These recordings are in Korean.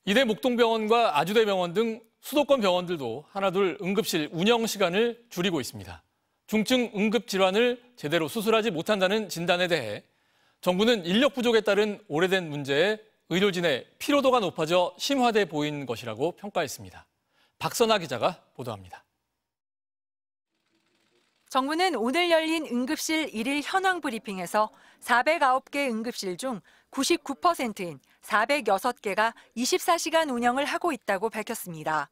이대 목동병원과 아주대병원 등 수도권 병원들도 하나둘 응급실 운영 시간을 줄이고 있습니다. 중증 응급질환을 제대로 수술하지 못한다는 진단에 대해 정부는 인력 부족에 따른 오래된 문제에 의료진의 피로도가 높아져 심화돼 보이는 것이라고 평가했습니다. 박선아 기자가 보도합니다. 정부는 오늘 열린 응급실 1일 현황 브리핑에서 409개 응급실 중 99%인 406개가 24시간 운영을 하고 있다고 밝혔습니다.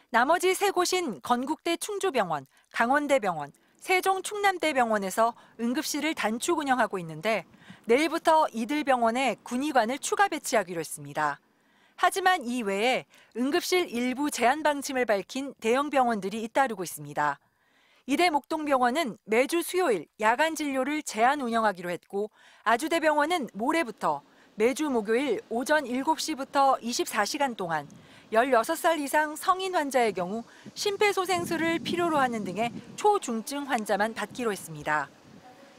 나머지 3곳인 건국대 충주병원, 강원대병원, 세종 충남대병원에서 응급실을 단축 운영하고 있는데 내일부터 이들 병원에 군의관을 추가 배치하기로 했습니다. 하지만 이 외에 응급실 일부 제한 방침을 밝힌 대형 병원들이 잇따르고 있습니다. 이대 목동병원은 매주 수요일 야간 진료를 제한 운영하기로 했고 아주대병원은 모레부터 매주 목요일 오전 7시부터 24시간 동안 16살 이상 성인 환자의 경우 심폐소생술을 필요로 하는 등의 초중증 환자만 받기로 했습니다.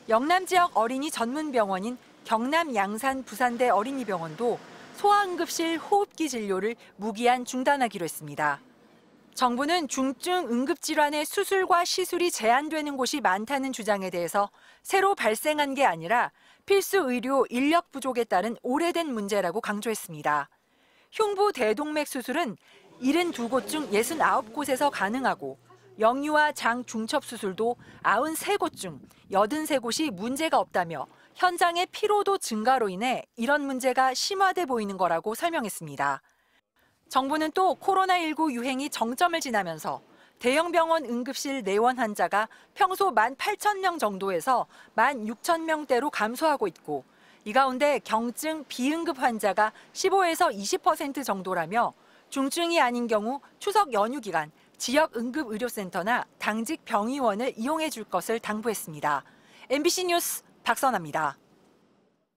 영남 지역 어린이 전문병원인 경남 양산 부산대 어린이병원도 소아응급실 호흡기 진료를 무기한 중단하기로 했습니다. 정부는 중증 응급질환의 수술과 시술이 제한되는 곳이 많다는 주장에 대해서 새로 발생한 게 아니라 필수 의료 인력 부족에 따른 오래된 문제라고 강조했습니다. 흉부 대동맥 수술은 72곳 중 69곳에서 가능하고 영유아 장 중첩 수술도 93곳 중 83곳이 문제가 없다며 현장의 피로도 증가로 인해 이런 문제가 심화돼 보이는 거라고 설명했습니다. 정부는 또 코로나19 유행이 정점을 지나면서 대형 병원 응급실 내원 환자가 평소 18,000명 정도에서 16,000명대로 감소하고 있고 이 가운데 경증 비응급 환자가 15에서 20% 정도라며 중증이 아닌 경우 추석 연휴 기간 지역 응급의료센터나 당직 병의원을 이용해 줄 것을 당부했습니다. MBC 뉴스 박선아입니다.